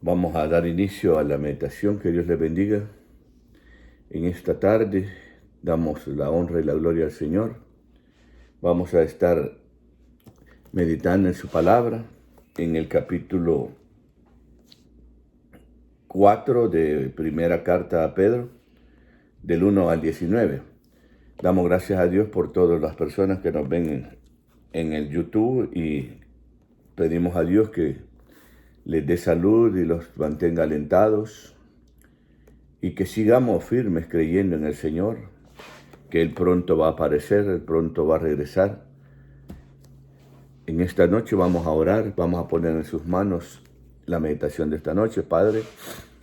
Vamos a dar inicio a la meditación. Que Dios les bendiga. En esta tarde damos la honra y la gloria al Señor. Vamos a estar meditando en su palabra, en el capítulo 4 de primera carta a Pedro, del 1 al 19. Damos gracias a Dios por todas las personas que nos ven en el YouTube y pedimos a Dios que les dé salud y los mantenga alentados y que sigamos firmes creyendo en el Señor, que Él pronto va a aparecer, Él pronto va a regresar. En esta noche vamos a orar, vamos a poner en sus manos la meditación de esta noche. Padre,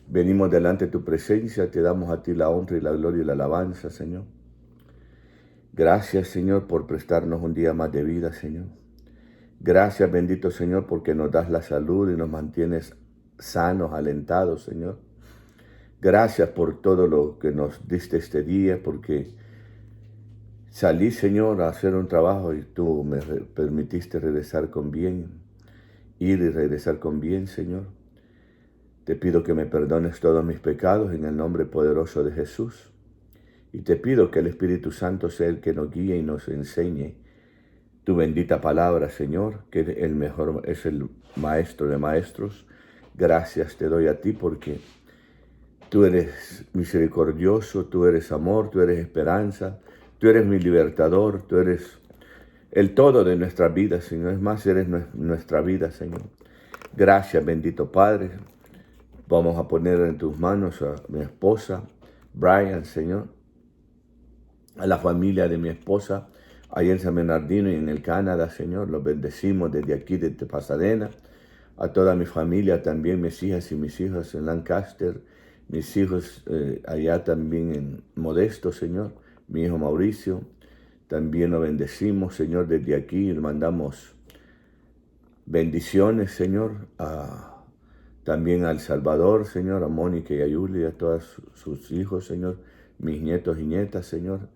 venimos delante de tu presencia, te damos a ti la honra y la gloria y la alabanza, Señor. Gracias, Señor, por prestarnos un día más de vida, Señor. Gracias, bendito Señor, porque nos das la salud y nos mantienes sanos, alentados, Señor. Gracias por todo lo que nos diste este día, porque salí, Señor, a hacer un trabajo y tú me permitiste regresar con bien, ir y regresar con bien, Señor. Te pido que me perdones todos mis pecados en el nombre poderoso de Jesús. Y te pido que el Espíritu Santo sea el que nos guíe y nos enseñe tu bendita palabra, Señor, que el mejor es el Maestro de maestros. Gracias te doy a ti porque tú eres misericordioso, tú eres amor, tú eres esperanza, tú eres mi libertador, tú eres el todo de nuestra vida, Señor. Es más, eres nuestra vida, Señor. Gracias, bendito Padre. Vamos a poner en tus manos a mi esposa, Brian, Señor, a la familia de mi esposa, allá en San Bernardino y en el Canadá, Señor. Los bendecimos desde aquí, desde Pasadena. A toda mi familia también, mis hijas y mis hijos en Lancaster, mis hijos allá también en Modesto, Señor, mi hijo Mauricio. También lo bendecimos, Señor, desde aquí. Le mandamos bendiciones, Señor, también a El Salvador, Señor, a Mónica y a Yuli, a todos sus hijos, Señor, mis nietos y nietas, Señor.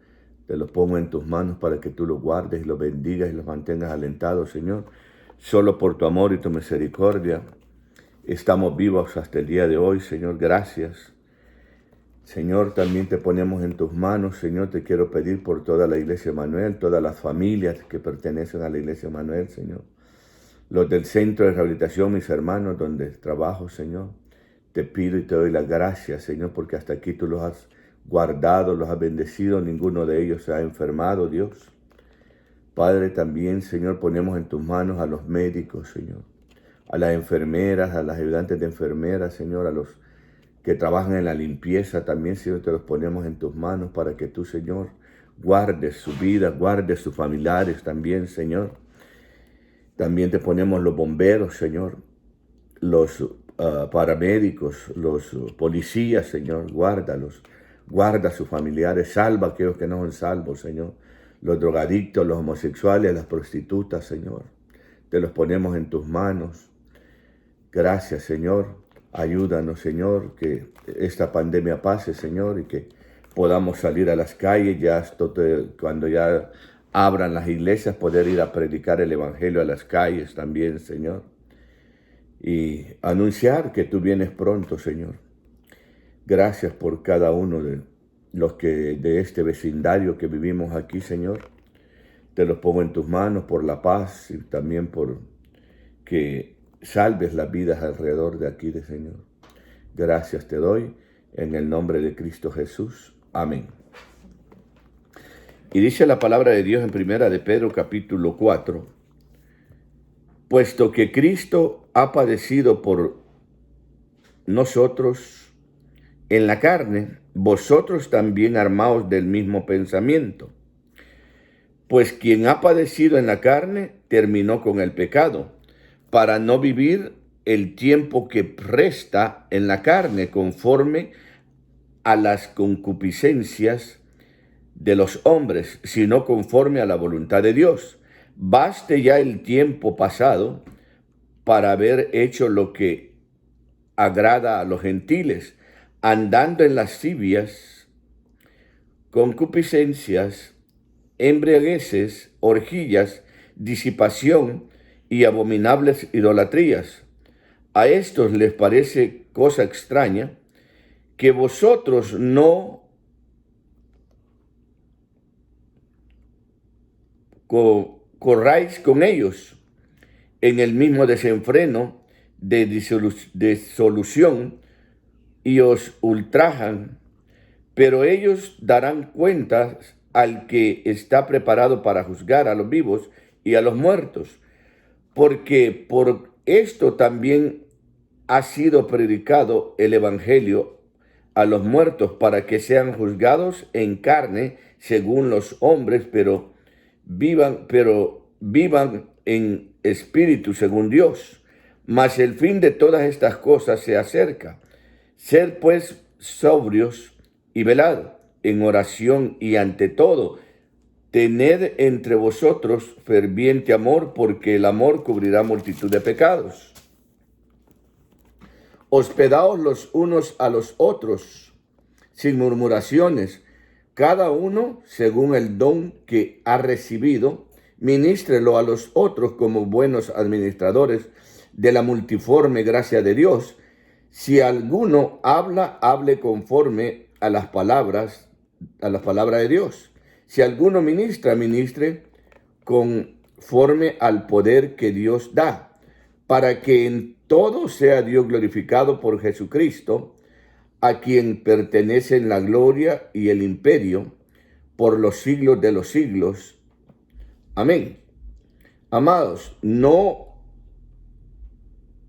Te los pongo en tus manos para que tú los guardes y los bendigas y los mantengas alentados, Señor. Solo por tu amor y tu misericordia estamos vivos hasta el día de hoy, Señor. Gracias. Señor, también te ponemos en tus manos, Señor. Te quiero pedir por toda la Iglesia Emanuel, todas las familias que pertenecen a la Iglesia Emanuel, Señor. Los del centro de rehabilitación, mis hermanos, donde trabajo, Señor. Te pido y te doy las gracias, Señor, porque hasta aquí tú los has guardado, los has bendecido. Ninguno de ellos se ha enfermado, Dios. Padre, también, Señor, ponemos en tus manos a los médicos, Señor, a las enfermeras, a las ayudantes de enfermeras, Señor, a los que trabajan en la limpieza también, Señor, te los ponemos en tus manos para que tú, Señor, guardes su vida, guardes sus familiares también, Señor. También te ponemos los bomberos, Señor, los paramédicos, los policías, Señor, guárdalos, guarda a sus familiares, salva a aquellos que no son salvos, Señor. Los drogadictos, los homosexuales, las prostitutas, Señor. Te los ponemos en tus manos. Gracias, Señor. Ayúdanos, Señor, que esta pandemia pase, Señor, y que podamos salir a las calles cuando ya abran las iglesias, poder ir a predicar el evangelio a las calles también, Señor. Y anunciar que tú vienes pronto, Señor. Gracias por cada uno de los que de este vecindario que vivimos aquí, Señor. Te los pongo en tus manos por la paz y también por que salves las vidas alrededor de aquí, Señor. Gracias te doy en el nombre de Cristo Jesús. Amén. Y dice la palabra de Dios en primera de Pedro capítulo 4. Puesto que Cristo ha padecido por nosotros en la carne, vosotros también armaos del mismo pensamiento. Pues quien ha padecido en la carne terminó con el pecado, para no vivir el tiempo que resta en la carne conforme a las concupiscencias de los hombres, sino conforme a la voluntad de Dios. Baste ya el tiempo pasado para haber hecho lo que agrada a los gentiles, andando en lascivias, concupiscencias, embriagueces, orgías, disipación y abominables idolatrías, A estos les parece cosa extraña que vosotros no corráis con ellos en el mismo desenfreno de disolución y os ultrajan, pero ellos darán cuentas al que está preparado para juzgar a los vivos y a los muertos, porque por esto también ha sido predicado el evangelio a los muertos, para que sean juzgados en carne según los hombres, pero vivan en espíritu según Dios. Mas el fin de todas estas cosas se acerca. Sed pues sobrios y velad en oración, y ante todo tened entre vosotros ferviente amor, porque el amor cubrirá multitud de pecados. Hospedaos los unos a los otros sin murmuraciones, cada uno según el don que ha recibido, ministrelo a los otros como buenos administradores de la multiforme gracia de Dios. Si alguno habla, hable conforme a las palabras de Dios. Si alguno ministra, ministre conforme al poder que Dios da, para que en todo sea Dios glorificado por Jesucristo, a quien pertenecen la gloria y el imperio por los siglos de los siglos. Amén. Amados, no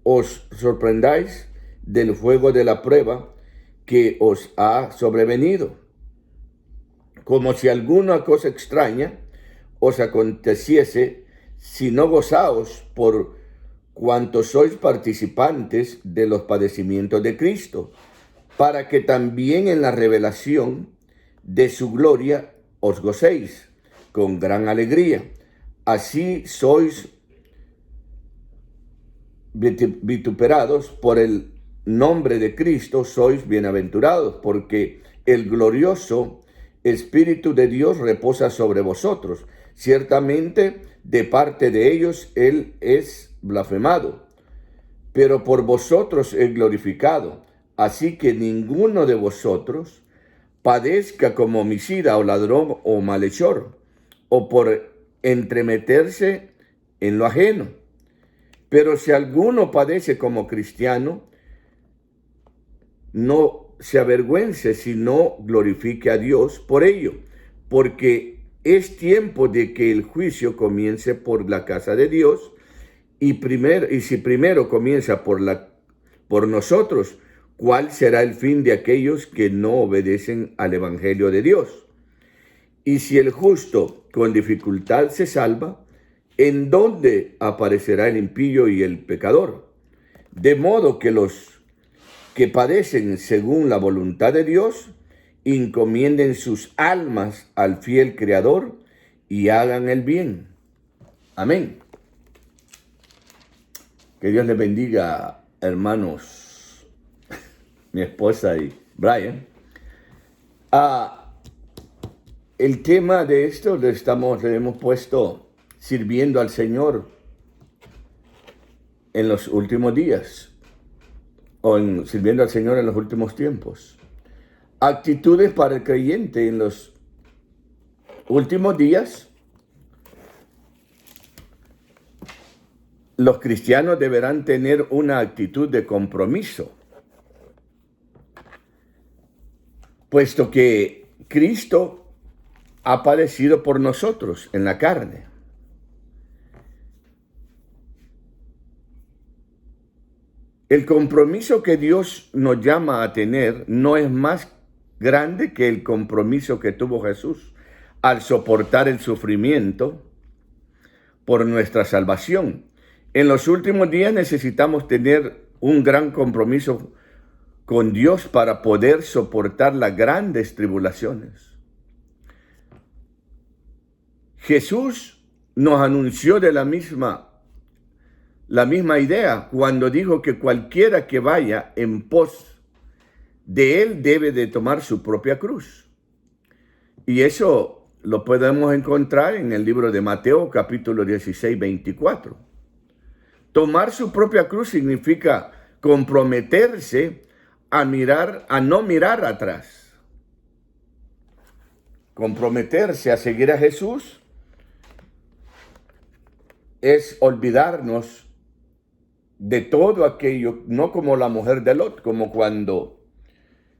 os sorprendáis del fuego de la prueba que os ha sobrevenido, como si alguna cosa extraña os aconteciese, sino gozaos por cuanto sois participantes de los padecimientos de Cristo, para que también en la revelación de su gloria os gocéis con gran alegría. Así sois vituperados por el nombre de Cristo, sois bienaventurados, porque el glorioso Espíritu de Dios reposa sobre vosotros. Ciertamente, de parte de ellos, Él es blasfemado, pero por vosotros es glorificado. Así que ninguno de vosotros padezca como homicida o ladrón o malhechor, o por entremeterse en lo ajeno. Pero si alguno padece como cristiano, no se avergüence, sino glorifique a Dios por ello, porque es tiempo de que el juicio comience por la casa de Dios, y si primero comienza por nosotros, ¿cuál será el fin de aquellos que no obedecen al evangelio de Dios? Y si el justo con dificultad se salva, ¿en dónde aparecerá el impío y el pecador? De modo que los que padecen según la voluntad de Dios encomienden sus almas al fiel Creador y hagan el bien. Amén. Que Dios les bendiga, hermanos, mi esposa y Brian. El tema de esto le hemos puesto sirviendo al Señor en los últimos días, sirviendo al Señor en los últimos tiempos. Actitudes para el creyente en los últimos días. Los cristianos deberán tener una actitud de compromiso, puesto que Cristo ha padecido por nosotros en la carne. El compromiso que Dios nos llama a tener no es más grande que el compromiso que tuvo Jesús al soportar el sufrimiento por nuestra salvación. En los últimos días necesitamos tener un gran compromiso con Dios para poder soportar las grandes tribulaciones. Jesús nos anunció de la misma idea cuando dijo que cualquiera que vaya en pos de Él debe de tomar su propia cruz. Y eso lo podemos encontrar en el libro de Mateo, capítulo 16, 24. Tomar su propia cruz significa comprometerse a no mirar atrás. Comprometerse a seguir a Jesús es olvidarnos de todo aquello, no como la mujer de Lot, como cuando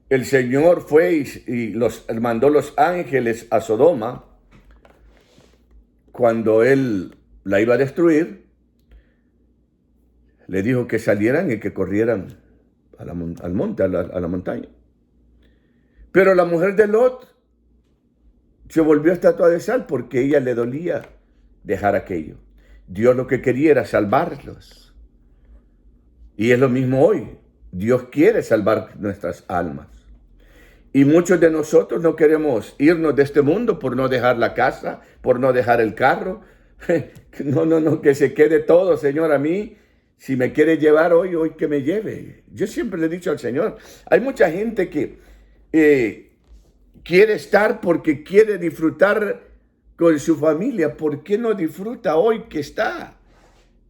el Señor fue y mandó los ángeles a Sodoma, cuando Él la iba a destruir, le dijo que salieran y que corrieran al monte, a la montaña. Pero la mujer de Lot se volvió estatua de sal porque a ella le dolía dejar aquello. Dios lo que quería era salvarlos. Y es lo mismo hoy. Dios quiere salvar nuestras almas. Y muchos de nosotros no queremos irnos de este mundo por no dejar la casa, por no dejar el carro. No, que se quede todo, Señor, a mí. Si me quiere llevar hoy que me lleve. Yo siempre le he dicho al Señor, hay mucha gente que quiere estar porque quiere disfrutar con su familia. ¿Por qué no disfruta hoy que está?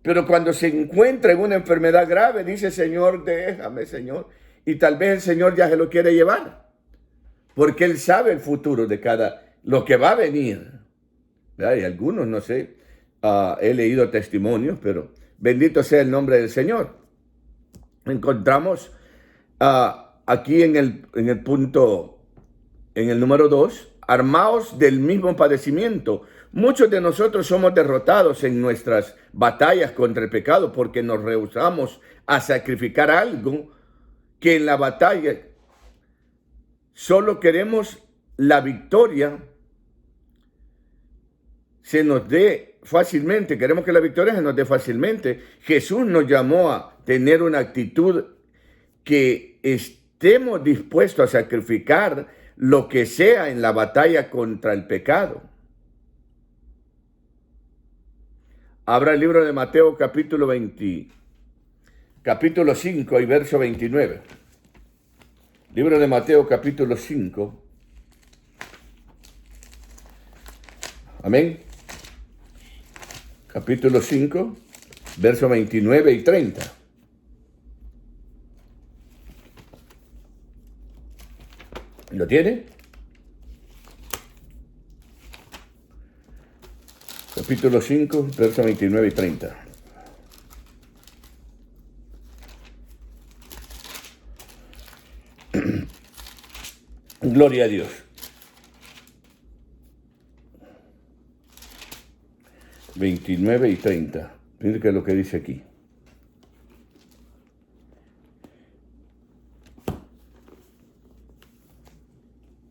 Pero cuando se encuentra en una enfermedad grave, dice, Señor, déjame, Señor. Y tal vez el Señor ya se lo quiere llevar. Porque Él sabe el futuro de lo que va a venir. ¿Verdad? Y algunos, no sé, he leído testimonios, pero bendito sea el nombre del Señor. Encontramos aquí en el punto, en el número 2, armaos del mismo padecimiento. Muchos de nosotros somos derrotados en nuestras batallas contra el pecado porque nos rehusamos a sacrificar algo que en la batalla solo queremos la victoria se nos dé fácilmente. Queremos que la victoria se nos dé fácilmente. Jesús nos llamó a tener una actitud que estemos dispuestos a sacrificar lo que sea en la batalla contra el pecado. Abra el libro de Mateo capítulo 5 y verso 29. Libro de Mateo capítulo 5. Amén. Capítulo 5, verso 29 y 30. ¿Lo tiene? Capítulo 5, verso 29 y 30. Gloria a Dios. 29 y 30. Miren qué es lo que dice aquí.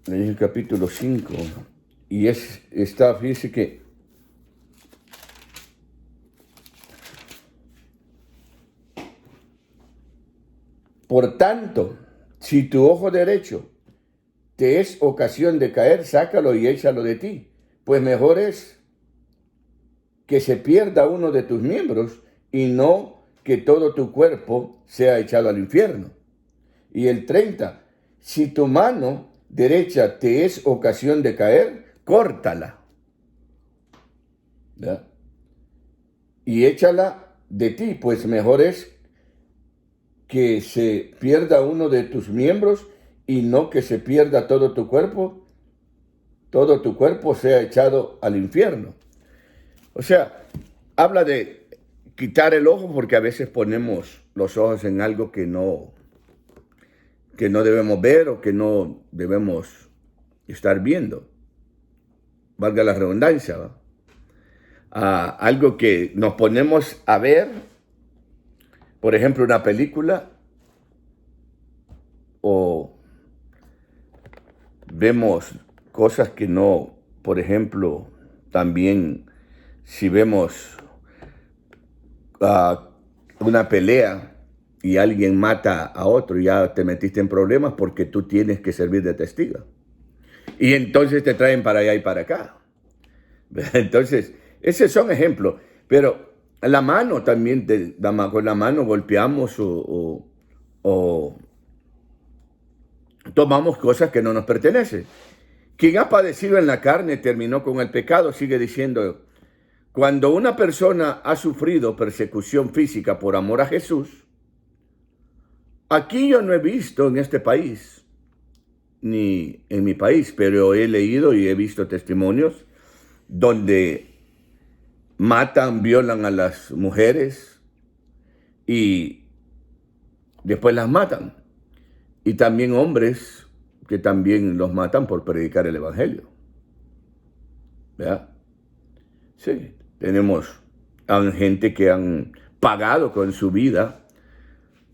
En el capítulo 5. Y fíjese que por tanto, si tu ojo derecho te es ocasión de caer, sácalo y échalo de ti, pues mejor es que se pierda uno de tus miembros y no que todo tu cuerpo sea echado al infierno. Y el 30, si tu mano derecha te es ocasión de caer, córtala, ¿verdad? Y échala de ti, pues mejor es que se pierda uno de tus miembros y no que se pierda todo tu cuerpo sea echado al infierno. O sea, habla de quitar el ojo porque a veces ponemos los ojos en algo que no debemos ver o que no debemos estar viendo. Valga la redundancia, ¿va? Algo que nos ponemos a ver, por ejemplo, una película, o vemos cosas que no, por ejemplo, también si vemos una pelea y alguien mata a otro, ya te metiste en problemas porque tú tienes que servir de testigo. Y entonces te traen para allá y para acá. Entonces, esos son ejemplos. Pero la mano también, con la mano golpeamos o tomamos cosas que no nos pertenecen. Quien ha padecido en la carne terminó con el pecado, sigue diciendo Cuando una persona ha sufrido persecución física por amor a Jesús, aquí yo no he visto en este país, ni en mi país, pero he leído y he visto testimonios donde matan, violan a las mujeres y después las matan. Y también hombres que también los matan por predicar el evangelio. ¿Verdad? Sí, tenemos a gente que han pagado con su vida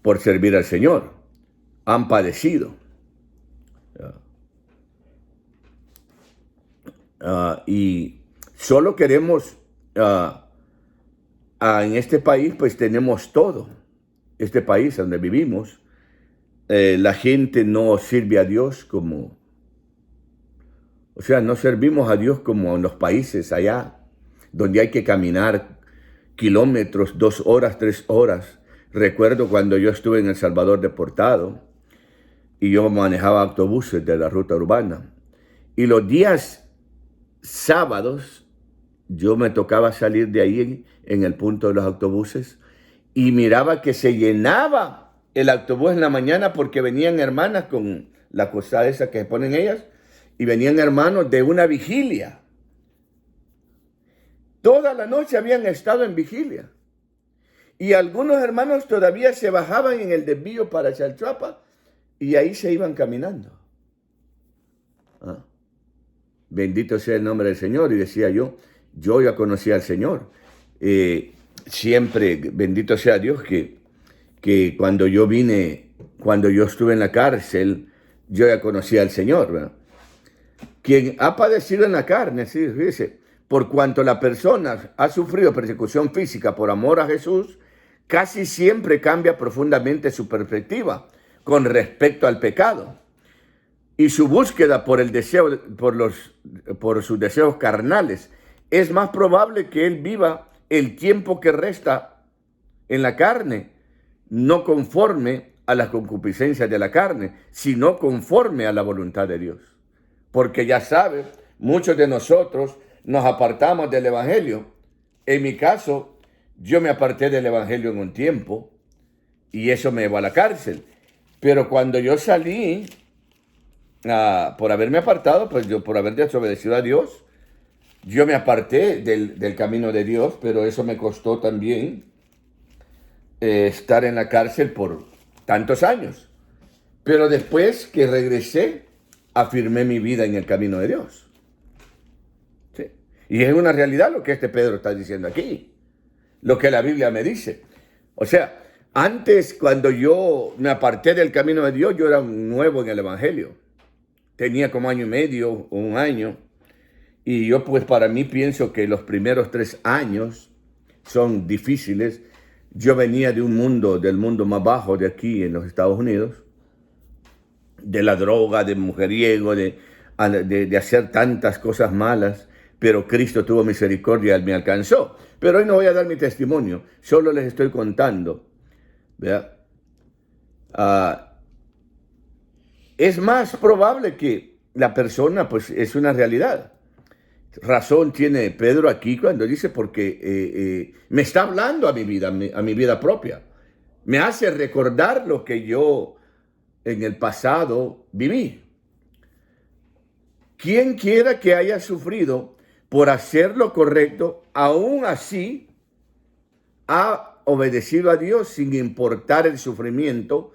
por servir al Señor. Han padecido. Y solo queremos, en este país, pues tenemos todo. Este país donde vivimos, la gente no sirve a Dios como, o sea, no servimos a Dios como en los países allá, donde hay que caminar kilómetros, 2 horas, 3 horas. Recuerdo cuando yo estuve en El Salvador deportado y yo manejaba autobuses de la ruta urbana. Y los días sábados yo me tocaba salir de ahí en el punto de los autobuses y miraba que se llenaba el autobús en la mañana porque venían hermanas con la cosa esa que ponen ellas y venían hermanos de una vigilia. Toda la noche habían estado en vigilia. Y algunos hermanos todavía se bajaban en el desvío para Chalchuapa y ahí se iban caminando. Bendito sea el nombre del Señor. Y decía yo ya conocía al Señor. Siempre, bendito sea Dios, que cuando yo estuve en la cárcel, yo ya conocía al Señor, ¿verdad? Quien ha padecido en la carne, sí, fíjese, por cuanto la persona ha sufrido persecución física por amor a Jesús, casi siempre cambia profundamente su perspectiva con respecto al pecado. Y su búsqueda por el deseo, por sus deseos carnales, es más probable que él viva el tiempo que resta en la carne, no conforme a las concupiscencias de la carne, sino conforme a la voluntad de Dios. Porque ya sabe, muchos de nosotros nos apartamos del evangelio. En mi caso, yo me aparté del evangelio en un tiempo y eso me llevó a la cárcel. Pero cuando yo salí, por haberme apartado, pues yo por haber desobedecido a Dios, yo me aparté del camino de Dios, pero eso me costó también estar en la cárcel por tantos años. Pero después que regresé, afirmé mi vida en el camino de Dios. ¿Sí? Y es una realidad lo que este Pedro está diciendo aquí, lo que la Biblia me dice. O sea, antes cuando yo me aparté del camino de Dios, yo era nuevo en el evangelio. Tenía como 1 año y medio, 1 año. Y yo pues para mí pienso que los primeros 3 años son difíciles. Yo venía del mundo más bajo de aquí en los Estados Unidos, de la droga, de mujeriego, de hacer tantas cosas malas, pero Cristo tuvo misericordia y me alcanzó. Pero hoy no voy a dar mi testimonio, solo les estoy contando, ¿verdad? Es más probable que la persona, pues es una realidad. Razón tiene Pedro aquí cuando dice, porque me está hablando a mi vida propia. Me hace recordar lo que yo en el pasado viví. Quien quiera que haya sufrido por hacer lo correcto, aún así ha obedecido a Dios sin importar el sufrimiento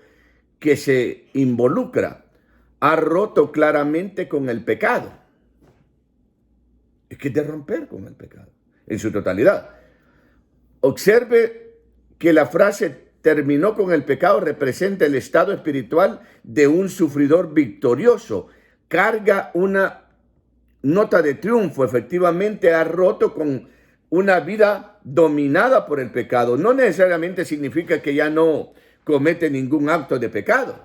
que se involucra. Ha roto claramente con el pecado. Es que es de romper con el pecado en su totalidad. Observe que la frase terminó con el pecado representa el estado espiritual de un sufridor victorioso. Carga una nota de triunfo. Efectivamente ha roto con una vida dominada por el pecado. No necesariamente significa que ya no comete ningún acto de pecado,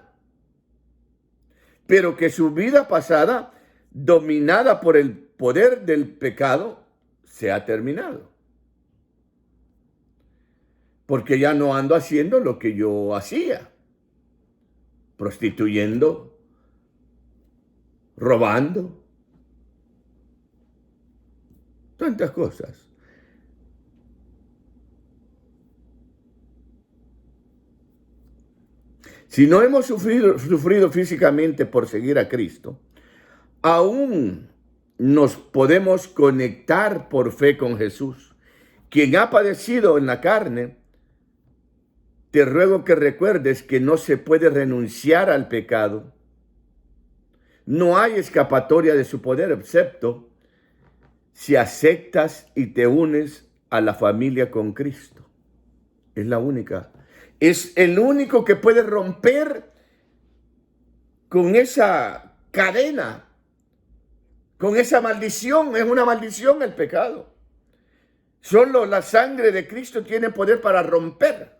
pero que su vida pasada, dominada por el poder del pecado, se ha terminado. Porque ya no ando haciendo lo que yo hacía, prostituyendo, robando, tantas cosas. Si no hemos sufrido físicamente por seguir a Cristo, aún nos podemos conectar por fe con Jesús. Quien ha padecido en la carne, te ruego que recuerdes que no se puede renunciar al pecado. No hay escapatoria de su poder, excepto si aceptas y te unes a la familia con Cristo. Es la única. Es el único que puede romper con esa cadena, con esa maldición. Es una maldición el pecado. Solo la sangre de Cristo tiene poder para romper.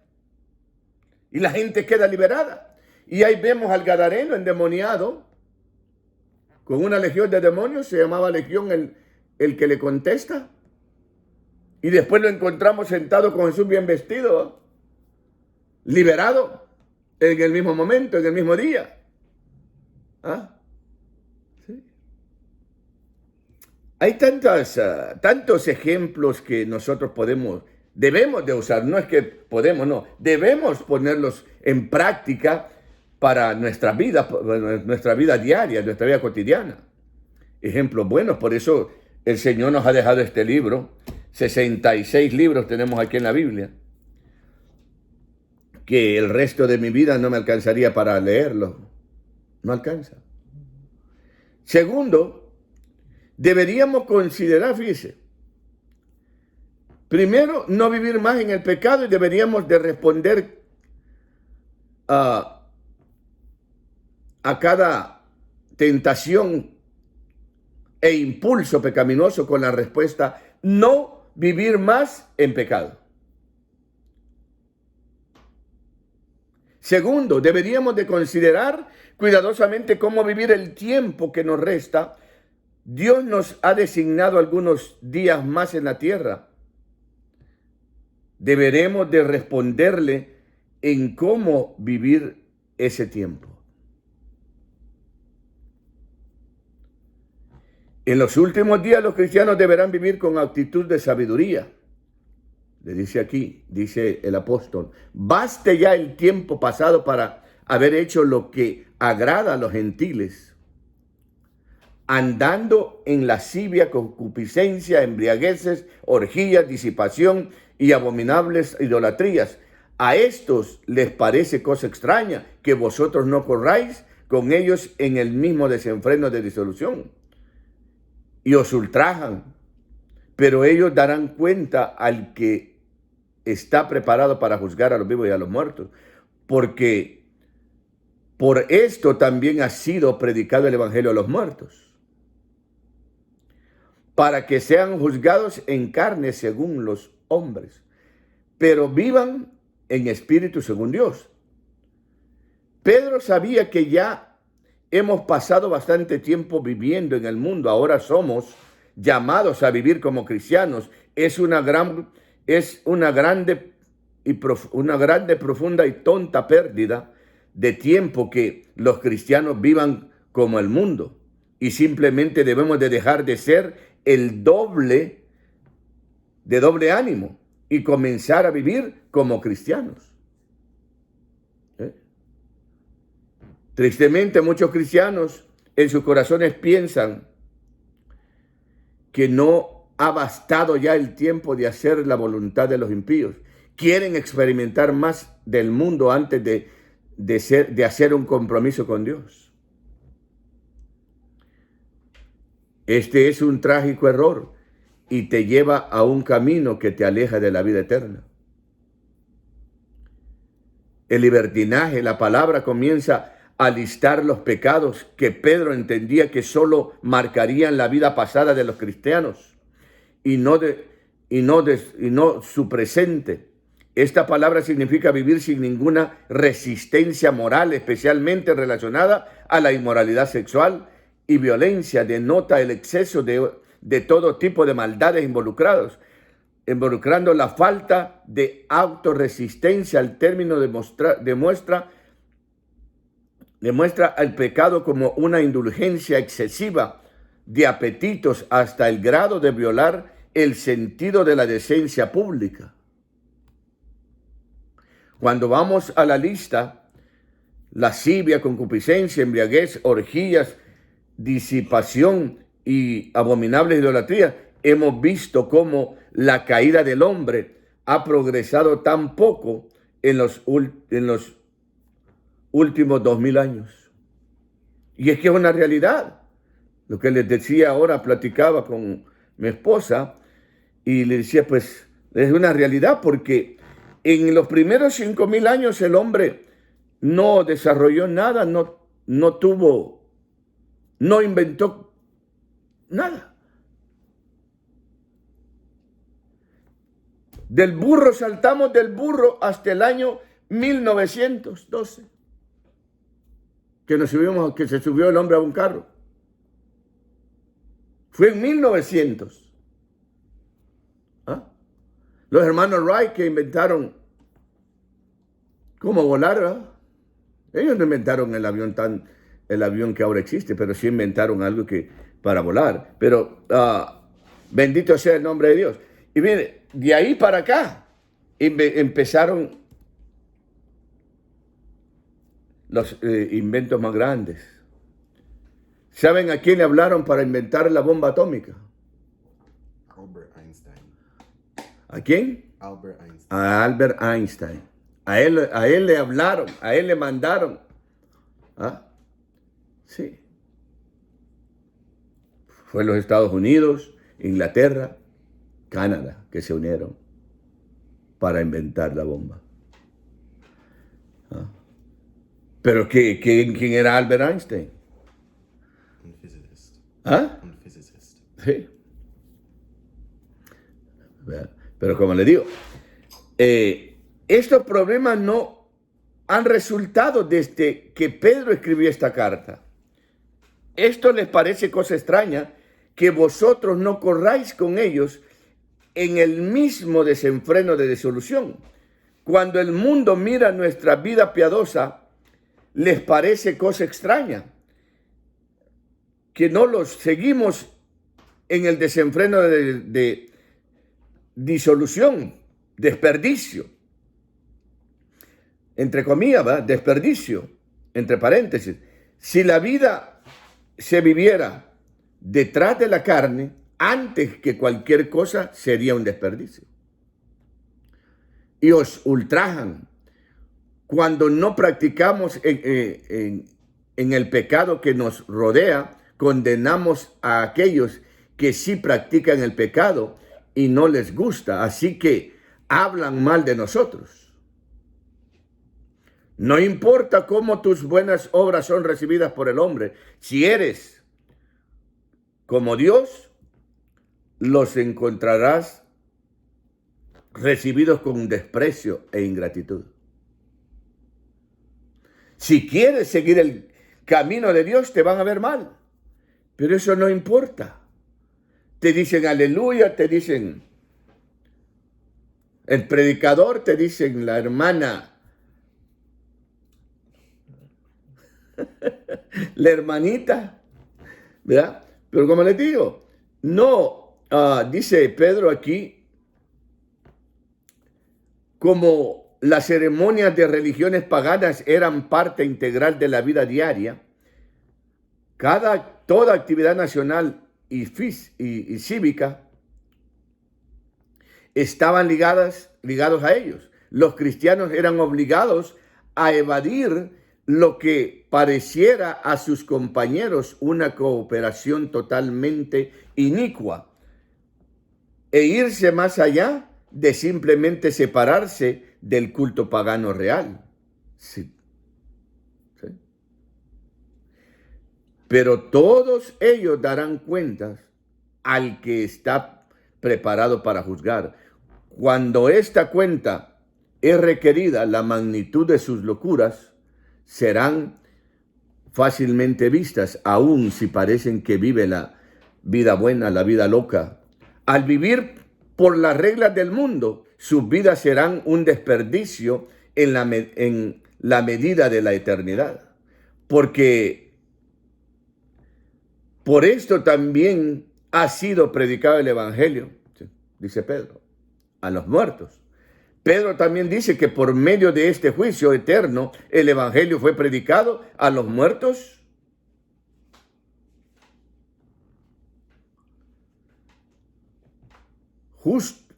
Y la gente queda liberada. Y ahí vemos al gadareno endemoniado con una legión de demonios. Se llamaba legión el que le contesta. Y después lo encontramos sentado con Jesús bien vestido, liberado en el mismo momento, en el mismo día. ¿Ah? ¿Sí? Hay tantos ejemplos que nosotros debemos de usar. No es que podemos, no. Debemos ponerlos en práctica para nuestra vida diaria, nuestra vida cotidiana. Ejemplos buenos. Por eso el Señor nos ha dejado este libro. 66 libros tenemos aquí en la Biblia, que el resto de mi vida no me alcanzaría para leerlo. No alcanza. Segundo, deberíamos considerar, fíjese, primero, no vivir más en el pecado, y deberíamos de responder a cada tentación e impulso pecaminoso con la respuesta: no vivir más en pecado. Segundo, deberíamos de considerar cuidadosamente cómo vivir el tiempo que nos resta. Dios nos ha designado algunos días más en la tierra. Deberemos de responderle en cómo vivir ese tiempo. En los últimos días los cristianos deberán vivir con actitud de sabiduría. Le dice aquí, dice el apóstol: baste ya el tiempo pasado para haber hecho lo que agrada a los gentiles, andando en lascivia, concupiscencia, embriagueces, orgías, disipación y abominables idolatrías. A estos les parece cosa extraña que vosotros no corráis con ellos en el mismo desenfreno de disolución. Y os ultrajan, pero ellos darán cuenta al que está preparado para juzgar a los vivos y a los muertos, porque por esto también ha sido predicado el evangelio a los muertos, para que sean juzgados en carne según los hombres, pero vivan en espíritu según Dios. Pedro sabía que ya hemos pasado bastante tiempo viviendo en el mundo. Ahora somos llamados a vivir como cristianos. Es una grande, profunda y tonta pérdida de tiempo que los cristianos vivan como el mundo. Y simplemente debemos de dejar de ser de doble ánimo y comenzar a vivir como cristianos. Tristemente, muchos cristianos en sus corazones piensan que no ha bastado ya el tiempo de hacer la voluntad de los impíos. Quieren experimentar más del mundo antes de hacer un compromiso con Dios. Este es un trágico error y te lleva a un camino que te aleja de la vida eterna. El libertinaje, la palabra comienza a listar los pecados que Pedro entendía que solo marcarían la vida pasada de los cristianos y no su presente. Esta palabra significa vivir sin ninguna resistencia moral, especialmente relacionada a la inmoralidad sexual y violencia. Denota el exceso de todo tipo de maldades involucrando la falta de autorresistencia. Al término demuestra al pecado como una indulgencia excesiva de apetitos hasta el grado de violar el sentido de la decencia pública. Cuando vamos a la lista lascivia, concupiscencia, embriaguez, orgías, disipación y abominables idolatrías, hemos visto cómo la caída del hombre ha progresado tan poco en los últimos 2000 años. Y es que es una realidad. Lo que les decía ahora, platicaba con mi esposa y le decía, pues, es una realidad porque en los primeros 5000 años el hombre no desarrolló nada, no tuvo, no inventó nada. Del burro, saltamos del burro hasta el año 1912, que se subió el hombre a un carro. Fue en 1900. ¿Ah? Los hermanos Wright que inventaron cómo volar, ¿verdad? Ellos no inventaron el avión que ahora existe, pero sí inventaron algo para volar. Pero bendito sea el nombre de Dios. Y mire, de ahí para acá empezaron los inventos más grandes. ¿Saben a quién le hablaron para inventar la bomba atómica? Albert Einstein. ¿A quién? Albert Einstein. A Albert Einstein. A él le hablaron, a él le mandaron. ¿Ah? Sí. Fue los Estados Unidos, Inglaterra, Canadá, que se unieron para inventar la bomba. ¿Ah? Pero ¿quién era Albert Einstein? Un physicist. ¿Ah? Un physicist. Sí. Pero como le digo, estos problemas no han resultado desde que Pedro escribió esta carta. Esto les parece cosa extraña que vosotros no corráis con ellos en el mismo desenfreno de disolución. Cuando el mundo mira nuestra vida piadosa, les parece cosa extraña que no los seguimos en el desenfreno de disolución, desperdicio, entre comillas, ¿verdad? Desperdicio, entre paréntesis. Si la vida se viviera detrás de la carne, antes que cualquier cosa sería un desperdicio. Y os ultrajan cuando no practicamos en el pecado que nos rodea, condenamos a aquellos que sí practican el pecado y no les gusta, así que hablan mal de nosotros. No importa cómo tus buenas obras son recibidas por el hombre, si eres como Dios, los encontrarás recibidos con desprecio e ingratitud. Si quieres seguir el camino de Dios, te van a ver mal, pero eso no importa. Te dicen aleluya, te dicen el predicador, te dicen la hermana, la hermanita, ¿verdad? Pero como les digo, no, dice Pedro aquí, como las ceremonias de religiones paganas eran parte integral de la vida diaria, toda actividad nacional y cívica estaban ligados a ellos. Los cristianos eran obligados a evadir lo que pareciera a sus compañeros una cooperación totalmente inicua e irse más allá de simplemente separarse del culto pagano real. Sí. ¿Sí? Pero todos ellos darán cuentas al que está preparado para juzgar. Cuando esta cuenta es requerida, la magnitud de sus locuras serán fácilmente vistas, aun si parecen que vive la vida buena, la vida loca. Al vivir por las reglas del mundo, sus vidas serán un desperdicio en la medida de la eternidad. Porque por esto también ha sido predicado el Evangelio, dice Pedro, a los muertos, Pedro también dice que por medio de este juicio eterno, el evangelio fue predicado a los muertos.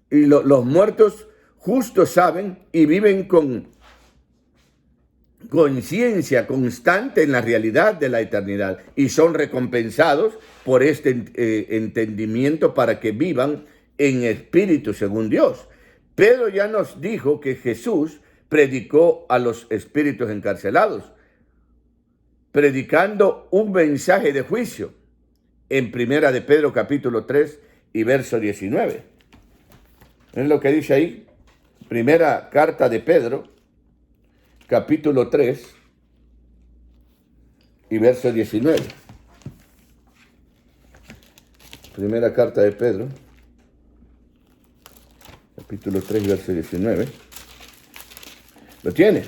Y los muertos justos saben y viven con conciencia constante en la realidad de la eternidad y son recompensados por este entendimiento para que vivan en espíritu según Dios. Pedro ya nos dijo que Jesús predicó a los espíritus encarcelados, predicando un mensaje de juicio en Primera de Pedro capítulo 3 y verso 19. Es lo que dice ahí, primera carta de Pedro, capítulo 3 y verso 19. Primera carta de Pedro, capítulo 3, verso 19. ¿Lo tiene?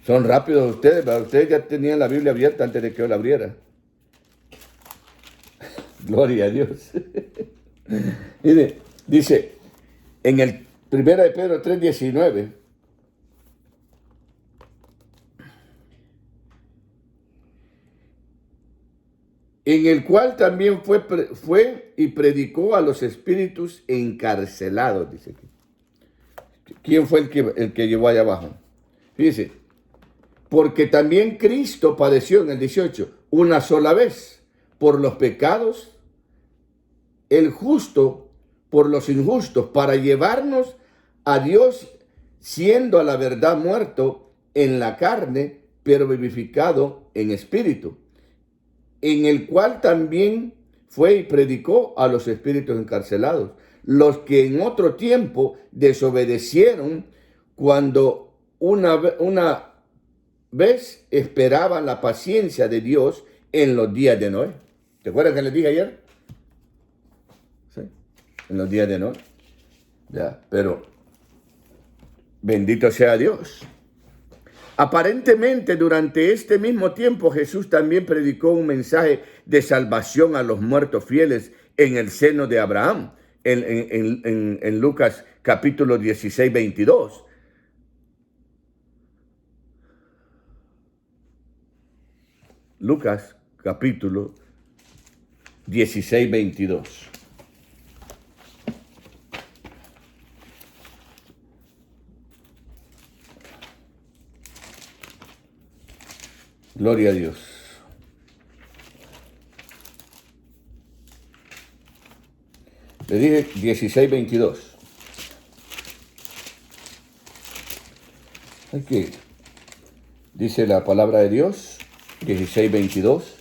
Son rápidos ustedes, ¿verdad? Ustedes ya tenían la Biblia abierta antes de que yo la abriera. Gloria a Dios. Dice, en el Primera de Pedro 3, 19, en el cual también fue y predicó a los espíritus encarcelados, dice aquí. ¿Quién fue el que llevó allá abajo? Dice, porque también Cristo padeció en el 18, una sola vez, por los pecados, el justo por los injustos, para llevarnos a Dios, siendo a la verdad muerto en la carne, pero vivificado en espíritu, en el cual también fue y predicó a los espíritus encarcelados, los que en otro tiempo desobedecieron cuando una vez esperaban la paciencia de Dios en los días de Noé. ¿Te acuerdas que les dije ayer? Sí, en los días de Noé. Ya, pero bendito sea Dios. Aparentemente, durante este mismo tiempo, Jesús también predicó un mensaje de salvación a los muertos fieles en el seno de Abraham, en Lucas capítulo 16, 22. Lucas capítulo 16, 22. Gloria a Dios. Le dije 16, 22. Aquí dice la palabra de Dios, 16, 22.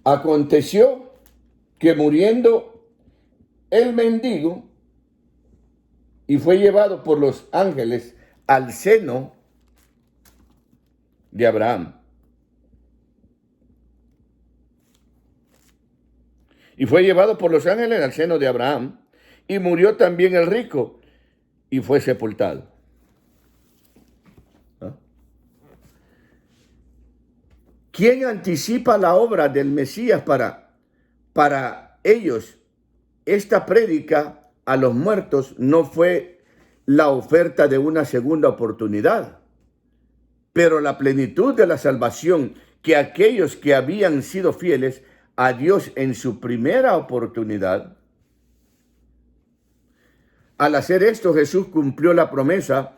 Aconteció que muriendo el mendigo y fue llevado por los ángeles al seno de Abraham. Y fue llevado por los ángeles al seno de Abraham, y murió también el rico, y fue sepultado. ¿Ah? ¿Quién anticipa la obra del Mesías para ellos? Esta prédica a los muertos no fue la oferta de una segunda oportunidad, pero la plenitud de la salvación que aquellos que habían sido fieles a Dios en su primera oportunidad. Al hacer esto, Jesús cumplió la promesa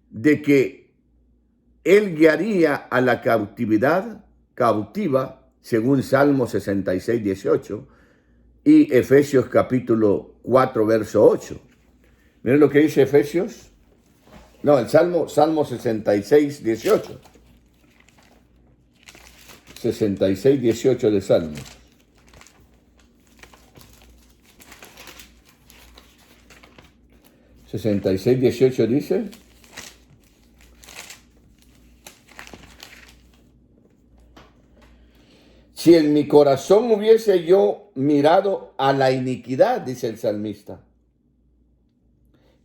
de que Él guiaría a la cautiva, según Salmo 66, 18 y Efesios capítulo 4, verso 8. Miren lo que dice Efesios. No, el Salmo 66, 18. 66, 18 de Salmo. (66:18) dice: si en mi corazón hubiese yo mirado a la iniquidad, dice el salmista,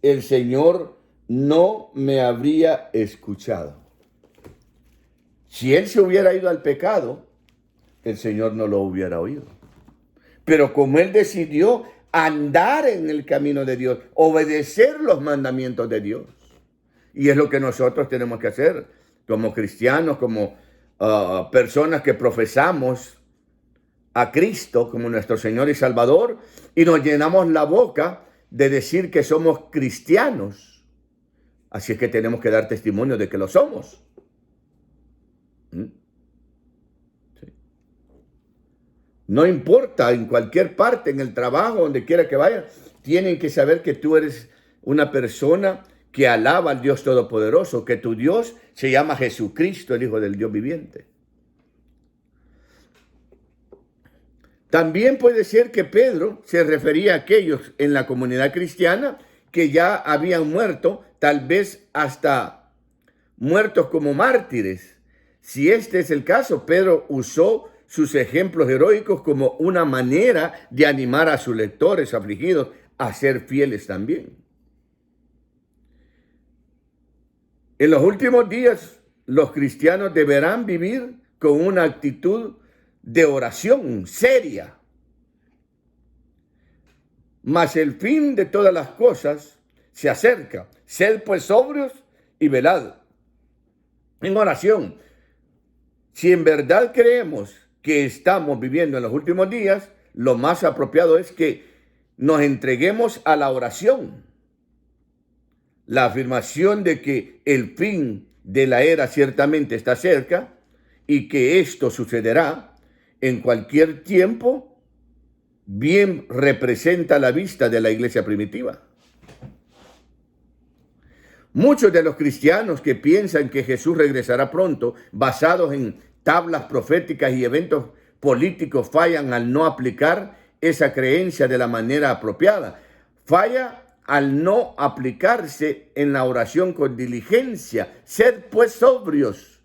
el Señor no me habría escuchado. Si él se hubiera ido al pecado, el Señor no lo hubiera oído. Pero como él decidió andar en el camino de Dios, obedecer los mandamientos de Dios. Y es lo que nosotros tenemos que hacer como cristianos, como personas que profesamos a Cristo como nuestro Señor y Salvador, y nos llenamos la boca de decir que somos cristianos. Así es que tenemos que dar testimonio de que lo somos. Sí. No importa, en cualquier parte, en el trabajo, donde quiera que vayas, tienen que saber que tú eres una persona que alaba al Dios Todopoderoso, que tu Dios se llama Jesucristo, el Hijo del Dios viviente. También puede ser que Pedro se refería a aquellos en la comunidad cristiana que ya habían muerto, tal vez hasta muertos como mártires. Si este es el caso, Pedro usó sus ejemplos heroicos como una manera de animar a sus lectores afligidos a ser fieles también. En los últimos días, los cristianos deberán vivir con una actitud de oración seria. Mas el fin de todas las cosas se acerca. Sed pues sobrios y velad en oración. Si en verdad creemos que estamos viviendo en los últimos días, lo más apropiado es que nos entreguemos a la oración. La afirmación de que el fin de la era ciertamente está cerca y que esto sucederá en cualquier tiempo, bien representa la vista de la iglesia primitiva. Muchos de los cristianos que piensan que Jesús regresará pronto, basados en tablas proféticas y eventos políticos, fallan al no aplicar esa creencia de la manera apropiada. Falla al no aplicarse en la oración con diligencia. Sed pues sobrios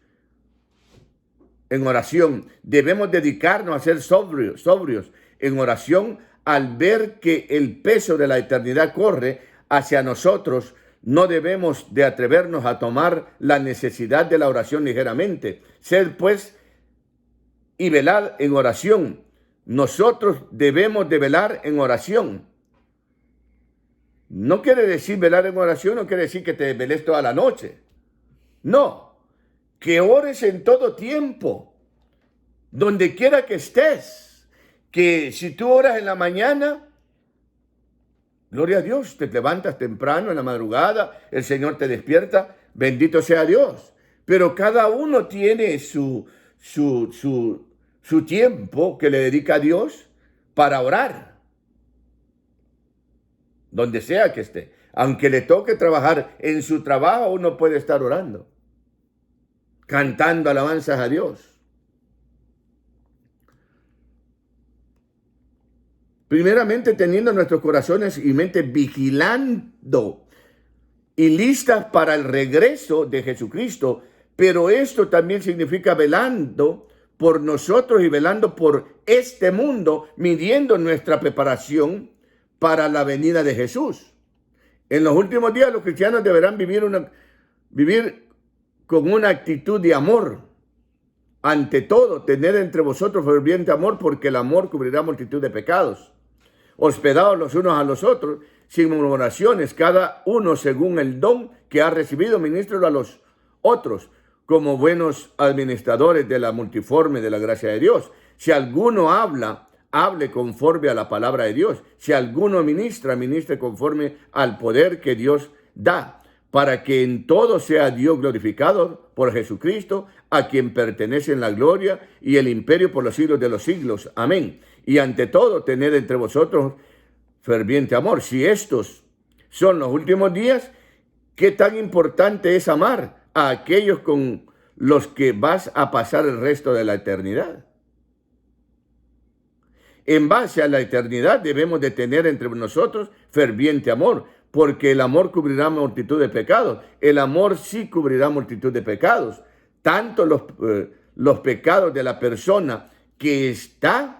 en oración. Debemos dedicarnos a ser sobrios en oración al ver que el peso de la eternidad corre hacia nosotros. No debemos de atrevernos a tomar la necesidad de la oración ligeramente. Sed pues y velad en oración. Nosotros debemos de velar en oración. No quiere decir velar en oración, no quiere decir que te veles toda la noche. No, que ores en todo tiempo, donde quiera que estés. Que si tú oras en la mañana, gloria a Dios, te levantas temprano en la madrugada, el Señor te despierta, bendito sea Dios. Pero cada uno tiene su tiempo que le dedica a Dios para orar. Donde sea que esté. Aunque le toque trabajar en su trabajo, uno puede estar orando, cantando alabanzas a Dios. Primeramente, teniendo nuestros corazones y mentes vigilando y listas para el regreso de Jesucristo, pero esto también significa velando por nosotros y velando por este mundo, midiendo nuestra preparación para la venida de Jesús. En los últimos días los cristianos deberán vivir con una actitud de amor. Ante todo, tener entre vosotros ferviente amor, porque el amor cubrirá multitud de pecados. Hospedados los unos a los otros, sin murmuraciones, cada uno según el don que ha recibido, ministrelo a los otros, como buenos administradores de la multiforme de la gracia de Dios. Si alguno habla, hable conforme a la palabra de Dios. Si alguno ministra, ministre conforme al poder que Dios da, para que en todo sea Dios glorificado por Jesucristo, a quien pertenecen la gloria y el imperio por los siglos de los siglos. Amén. Y ante todo, tened entre vosotros ferviente amor. Si estos son los últimos días, ¿qué tan importante es amar a aquellos con los que vas a pasar el resto de la eternidad? En base a la eternidad debemos de tener entre nosotros ferviente amor, porque el amor cubrirá multitud de pecados. El amor sí cubrirá multitud de pecados, tanto los pecados de la persona que está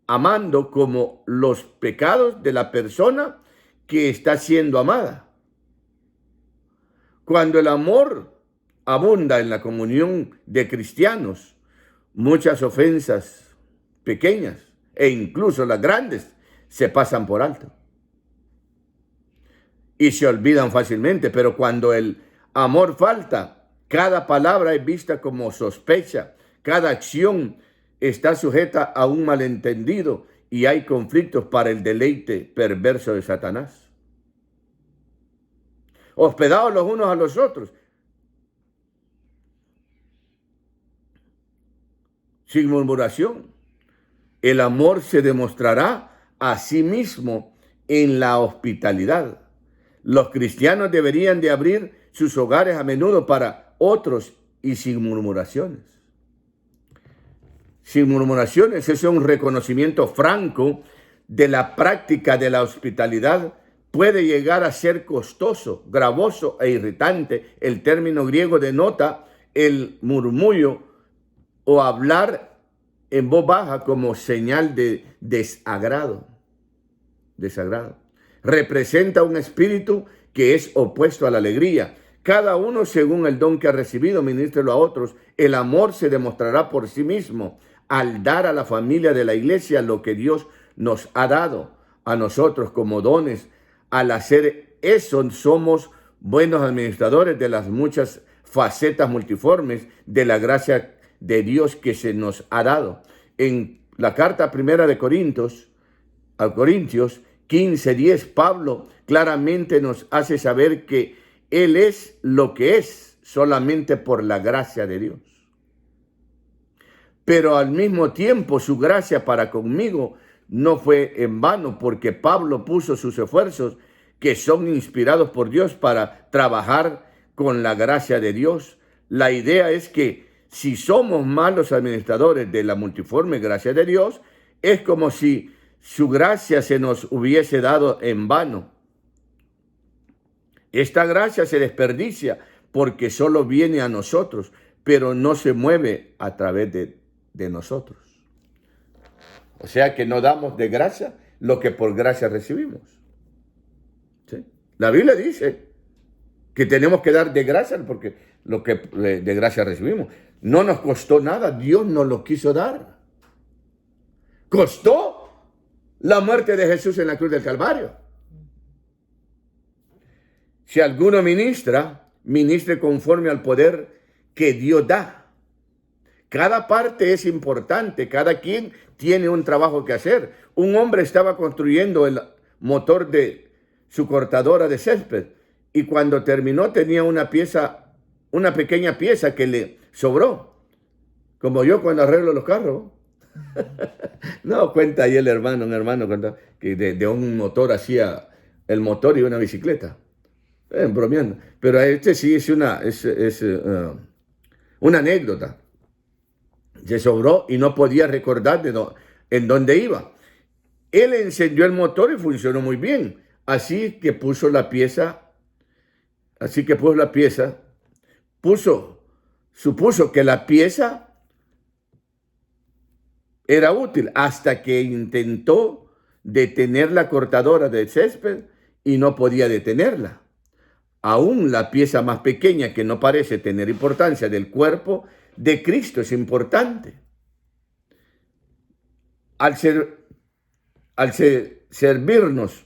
amando como los pecados de la persona que está siendo amada. Cuando el amor abunda en la comunión de cristianos, muchas ofensas pequeñas e incluso las grandes se pasan por alto y se olvidan fácilmente, pero cuando el amor falta, cada palabra es vista como sospecha, cada acción está sujeta a un malentendido y hay conflictos para el deleite perverso de Satanás. Hospedados los unos a los otros, sin murmuración. El amor se demostrará a sí mismo en la hospitalidad. Los cristianos deberían de abrir sus hogares a menudo para otros y sin murmuraciones. Sin murmuraciones, eso es un reconocimiento franco de la práctica de la hospitalidad. Puede llegar a ser costoso, gravoso e irritante. El término griego denota el murmullo o hablar en voz baja como señal de desagrado. Representa un espíritu que es opuesto a la alegría. Cada uno según el don que ha recibido, ministrelo a otros. El amor se demostrará por sí mismo al dar a la familia de la iglesia lo que Dios nos ha dado a nosotros como dones. Al hacer eso, somos buenos administradores de las muchas facetas multiformes de la gracia de Dios que se nos ha dado. En la carta primera de Corintios 15:10, Pablo claramente nos hace saber que Él es lo que es solamente por la gracia de Dios. Pero al mismo tiempo su gracia para conmigo no fue en vano, porque Pablo puso sus esfuerzos que son inspirados por Dios para trabajar con la gracia de Dios. La idea es que si somos malos administradores de la multiforme gracia de Dios, es como si su gracia se nos hubiese dado en vano. Esta gracia se desperdicia porque solo viene a nosotros, pero no se mueve a través de nosotros. O sea que no damos de gracia lo que por gracia recibimos. ¿Sí? La Biblia dice que tenemos que dar de gracia porque lo que de gracia recibimos. No nos costó nada, Dios nos lo quiso dar. Costó la muerte de Jesús en la cruz del Calvario. Si alguno ministre conforme al poder que Dios da. Cada parte es importante, cada quien tiene un trabajo que hacer. Un hombre estaba construyendo el motor de su cortadora de césped y cuando terminó tenía una pequeña pieza que le sobró. Como yo cuando arreglo los carros. No, cuenta ahí un hermano cuenta que de un motor hacía el motor y una bicicleta. Bromeando. Pero este sí es una anécdota. Se sobró y no podía recordar en dónde iba. Él encendió el motor y funcionó muy bien. Así que puso la pieza, supuso que la pieza era útil hasta que intentó detener la cortadora de césped y no podía detenerla. Aún la pieza más pequeña que no parece tener importancia del cuerpo de Cristo es importante. Al servirnos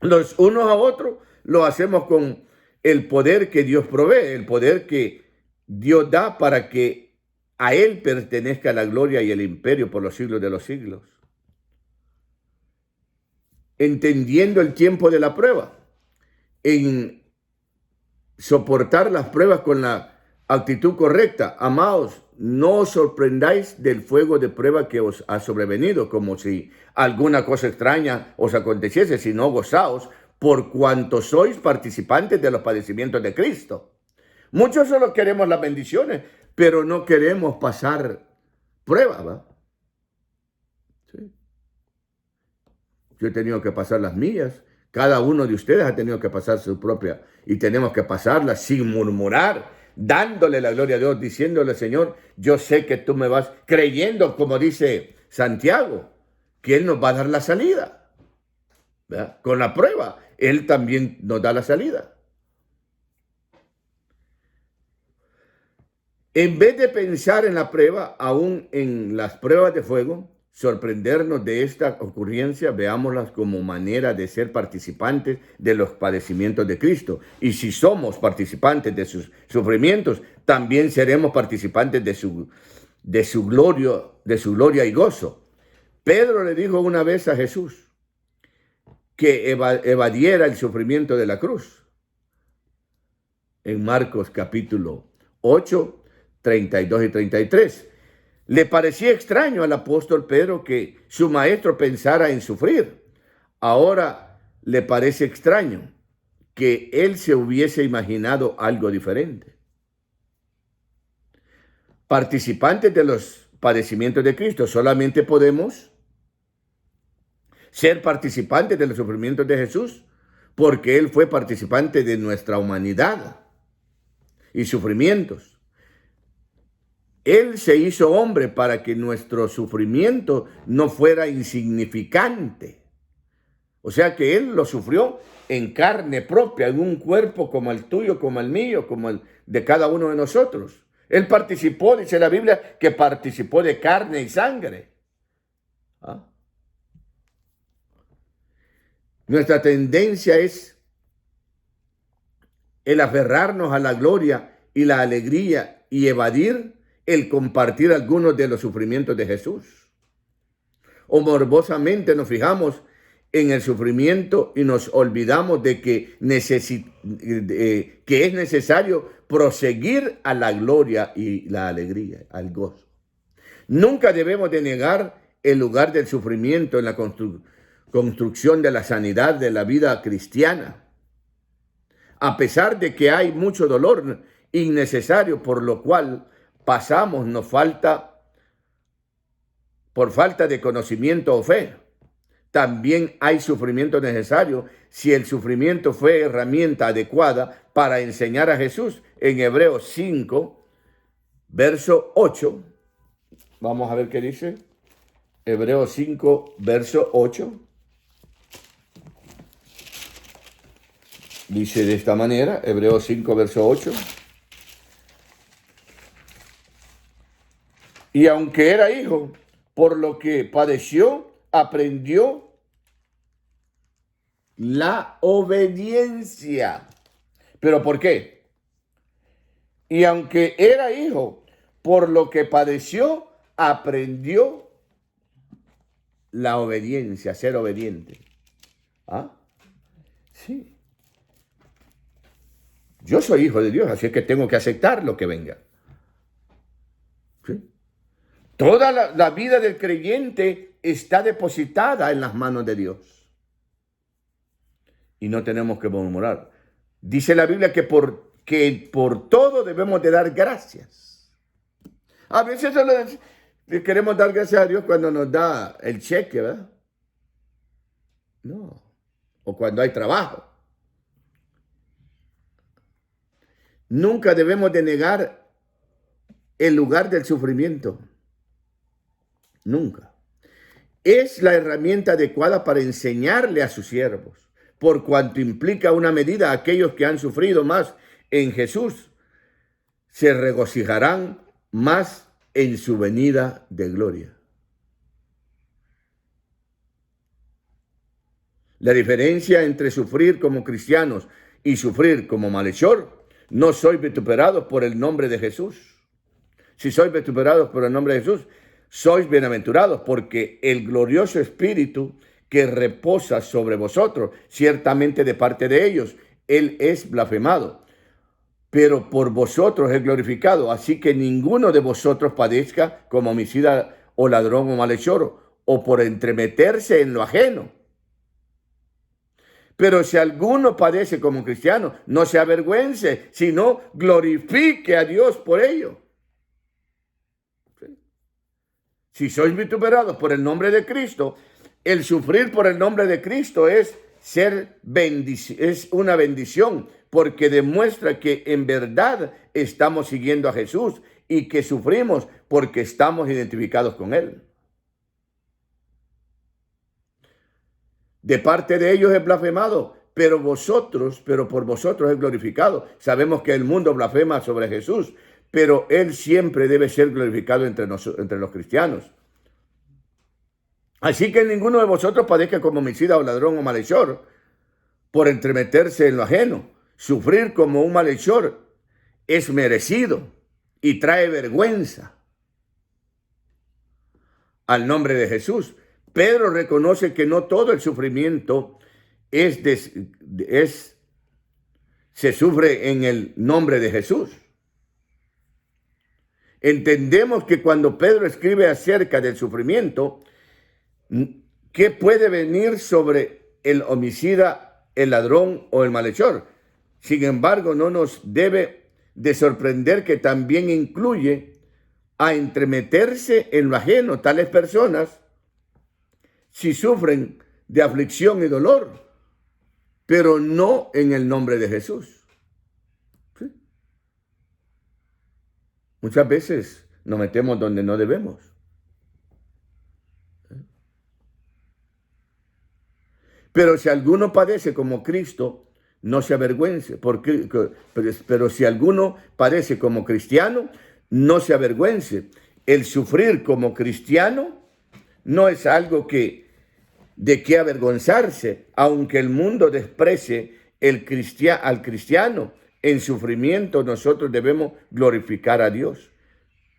los unos a otros, lo hacemos con el poder que Dios provee, el poder que Dios da para que a Él pertenezca la gloria y el imperio por los siglos de los siglos. Entendiendo el tiempo de la prueba, en soportar las pruebas con la actitud correcta. Amados, no os sorprendáis del fuego de prueba que os ha sobrevenido, como si alguna cosa extraña os aconteciese, sino gozaos por cuanto sois participantes de los padecimientos de Cristo. Muchos solo queremos las bendiciones, pero no queremos pasar pruebas, ¿va? ¿Sí? Yo he tenido que pasar las mías. Cada uno de ustedes ha tenido que pasar su propia y tenemos que pasarla sin murmurar, dándole la gloria a Dios, diciéndole, Señor, yo sé que tú me vas creyendo, como dice Santiago, que Él nos va a dar la salida. ¿Verdad? Con la prueba, Él también nos da la salida. En vez de pensar en la prueba, aún en las pruebas de fuego, sorprendernos de esta ocurrencia, veámoslas como manera de ser participantes de los padecimientos de Cristo. Y si somos participantes de sus sufrimientos, también seremos participantes de su gloria y gozo. Pedro le dijo una vez a Jesús que evadiera el sufrimiento de la cruz. En Marcos capítulo 8, 32 y 33. Le parecía extraño al apóstol Pedro que su maestro pensara en sufrir. Ahora le parece extraño que él se hubiese imaginado algo diferente. Participantes de los padecimientos de Cristo, solamente podemos ser participantes de los sufrimientos de Jesús porque Él fue participante de nuestra humanidad y sufrimientos. Él se hizo hombre para que nuestro sufrimiento no fuera insignificante. O sea que Él lo sufrió en carne propia, en un cuerpo como el tuyo, como el mío, como el de cada uno de nosotros. Él participó, dice la Biblia, que participó de carne y sangre. ¿Ah? Nuestra tendencia es el aferrarnos a la gloria y la alegría y evadir el compartir algunos de los sufrimientos de Jesús. O morbosamente nos fijamos en el sufrimiento y nos olvidamos de que es necesario proseguir a la gloria y la alegría, al gozo. Nunca debemos de negar el lugar del sufrimiento en la construcción de la sanidad de la vida cristiana. A pesar de que hay mucho dolor innecesario por lo cual pasamos, por falta de conocimiento o fe. También hay sufrimiento necesario si el sufrimiento fue herramienta adecuada para enseñar a Jesús. En Hebreos 5, verso 8. Vamos a ver qué dice. Hebreos 5, verso 8. Dice de esta manera, Hebreos 5, verso 8. Y aunque era hijo, por lo que padeció, aprendió la obediencia. ¿Pero por qué? Y aunque era hijo, por lo que padeció, aprendió la obediencia, ser obediente. ¿Ah? Sí. Yo soy hijo de Dios, así es que tengo que aceptar lo que venga. ¿Sí? Toda la vida del creyente está depositada en las manos de Dios. Y no tenemos que murmurar. Dice la Biblia que por todo debemos de dar gracias. A veces solo le queremos dar gracias a Dios cuando nos da el cheque, ¿verdad? No. O cuando hay trabajo. Nunca debemos de negar el lugar del sufrimiento. Nunca. Es la herramienta adecuada para enseñarle a sus siervos, por cuanto implica una medida. Aquellos que han sufrido más en Jesús se regocijarán más en su venida de gloria. La diferencia entre sufrir como cristianos y sufrir como malhechor: no sois vituperados por el nombre de Jesús. Si sois vituperados por el nombre de Jesús, sois bienaventurados, porque el glorioso Espíritu que reposa sobre vosotros, ciertamente de parte de ellos, Él es blasfemado, pero por vosotros es glorificado. Así que ninguno de vosotros padezca como homicida o ladrón o malhechor, o por entremeterse en lo ajeno. Pero si alguno padece como cristiano, no se avergüence, sino glorifique a Dios por ello. Si sois vituperados por el nombre de Cristo, el sufrir por el nombre de Cristo es una bendición, porque demuestra que en verdad estamos siguiendo a Jesús y que sufrimos porque estamos identificados con Él. De parte de ellos es blasfemado, pero por vosotros es glorificado. Sabemos que el mundo blasfema sobre Jesús, pero Él siempre debe ser glorificado entre los cristianos. Así que ninguno de vosotros padezca como homicida o ladrón o malhechor por entremeterse en lo ajeno. Sufrir como un malhechor es merecido y trae vergüenza al nombre de Jesús. Pedro reconoce que no todo el sufrimiento se sufre en el nombre de Jesús. Entendemos que cuando Pedro escribe acerca del sufrimiento, ¿qué puede venir sobre el homicida, el ladrón o el malhechor? Sin embargo, no nos debe de sorprender que también incluye a entremeterse en lo ajeno. Tales personas, si sufren de aflicción y dolor, pero no en el nombre de Jesús. ¿Sí? Muchas veces nos metemos donde no debemos. Pero si alguno padece como Cristo, no se avergüence. Pero si alguno padece como cristiano, no se avergüence. El sufrir como cristiano no es algo de qué avergonzarse, aunque el mundo desprecie al cristiano en sufrimiento, nosotros debemos glorificar a Dios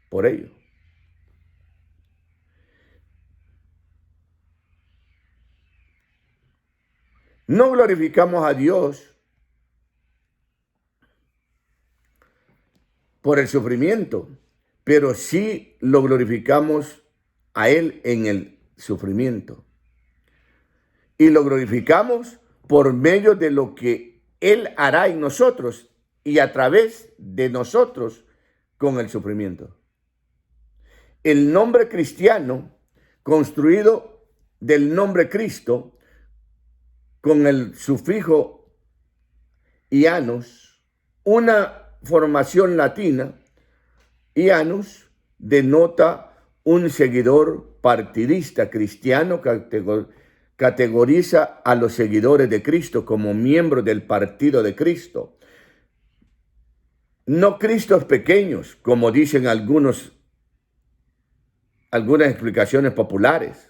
por ello. No glorificamos a Dios por el sufrimiento, pero sí lo glorificamos a Él en el sufrimiento. Y lo glorificamos por medio de lo que Él hará en nosotros y a través de nosotros con el sufrimiento. El nombre cristiano, construido del nombre Cristo, con el sufijo ianus, una formación latina. Ianus denota un seguidor partidista cristiano, categoriza a los seguidores de Cristo como miembros del partido de Cristo. No Cristos pequeños, como dicen algunas explicaciones populares.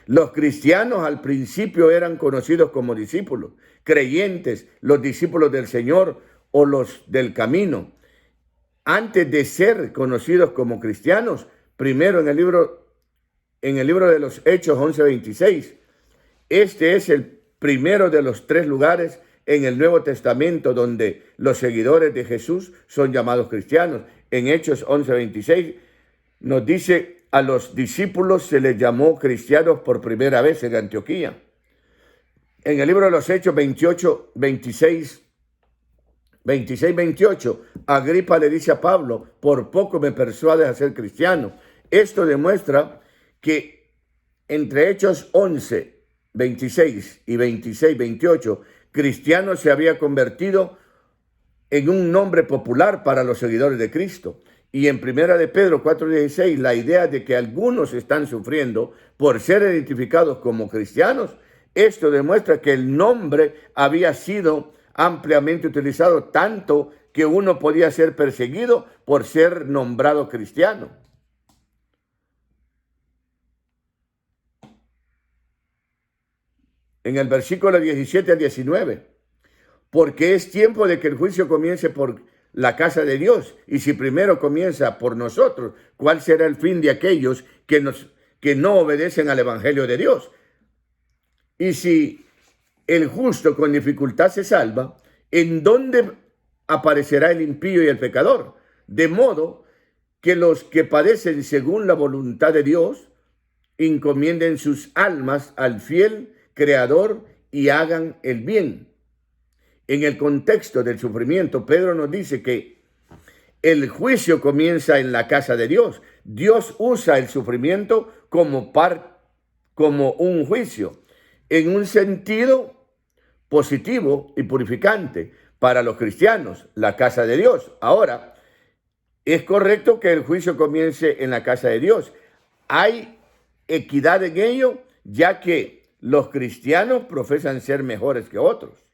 Los cristianos al principio eran conocidos como discípulos, creyentes, los discípulos del Señor o los del camino. Antes de ser conocidos como cristianos, primero en el libro de los Hechos 11:26, este es el primero de los 3 lugares en el Nuevo Testamento donde los seguidores de Jesús son llamados cristianos. En Hechos 11:26 nos dice: a los discípulos se les llamó cristianos por primera vez en Antioquía. En el libro de los Hechos 26-28, Agripa le dice a Pablo: por poco me persuades a ser cristiano. Esto demuestra que entre Hechos 11:26 y 26-28, cristiano se había convertido en un nombre popular para los seguidores de Cristo. Y en Primera de Pedro 4:16, la idea de que algunos están sufriendo por ser identificados como cristianos, esto demuestra que el nombre había sido ampliamente utilizado, tanto que uno podía ser perseguido por ser nombrado cristiano. En el versículo 17 al 19, porque es tiempo de que el juicio comience por la casa de Dios, y si primero comienza por nosotros, ¿cuál será el fin de aquellos que no obedecen al evangelio de Dios? Y si el justo con dificultad se salva, ¿en dónde aparecerá el impío y el pecador? De modo que los que padecen según la voluntad de Dios encomienden sus almas al fiel Creador y hagan el bien. En el contexto del sufrimiento, Pedro nos dice que el juicio comienza en la casa de Dios. Dios usa el sufrimiento como un juicio, en un sentido positivo y purificante para los cristianos, la casa de Dios. Ahora, es correcto que el juicio comience en la casa de Dios. Hay equidad en ello, ya que los cristianos profesan ser mejores que otros.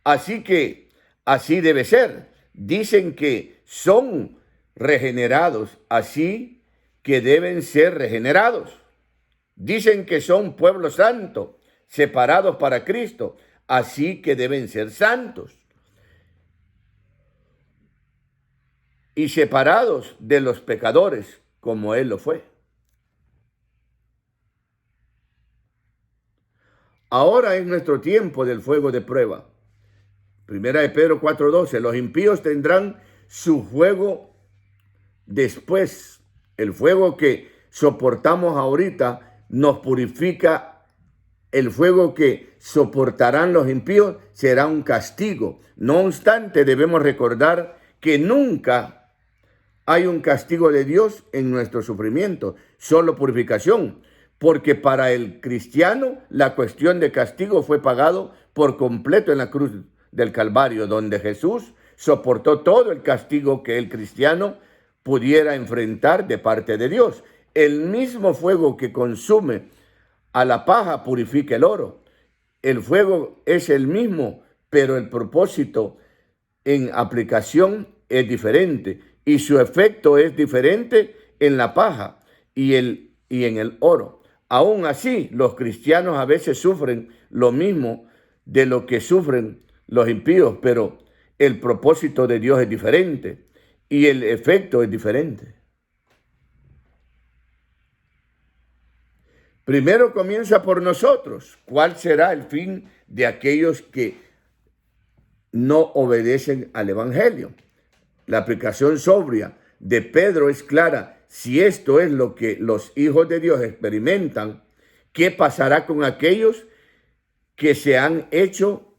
Así que así debe ser. Dicen que son regenerados, así que deben ser regenerados. Dicen que son pueblo santo, separados para Cristo, así que deben ser santos y separados de los pecadores, como Él lo fue. Ahora es nuestro tiempo del fuego de prueba. Primera de Pedro 4:12, los impíos tendrán su fuego después. El fuego que soportamos ahorita nos purifica. El fuego que soportarán los impíos será un castigo. No obstante, debemos recordar que nunca hay un castigo de Dios en nuestro sufrimiento, solo purificación, porque para el cristiano la cuestión de castigo fue pagado por completo en la cruz del Calvario, donde Jesús soportó todo el castigo que el cristiano pudiera enfrentar de parte de Dios. El mismo fuego que consume a la paja purifica el oro. El fuego es el mismo, pero el propósito en aplicación es diferente y su efecto es diferente en la paja y en el oro. Aún así, los cristianos a veces sufren lo mismo de lo que sufren los impíos, pero el propósito de Dios es diferente y el efecto es diferente. Primero comienza por nosotros. ¿Cuál será el fin de aquellos que no obedecen al Evangelio? La aplicación sobria de Pedro es clara. Si esto es lo que los hijos de Dios experimentan, ¿qué pasará con aquellos que se han hecho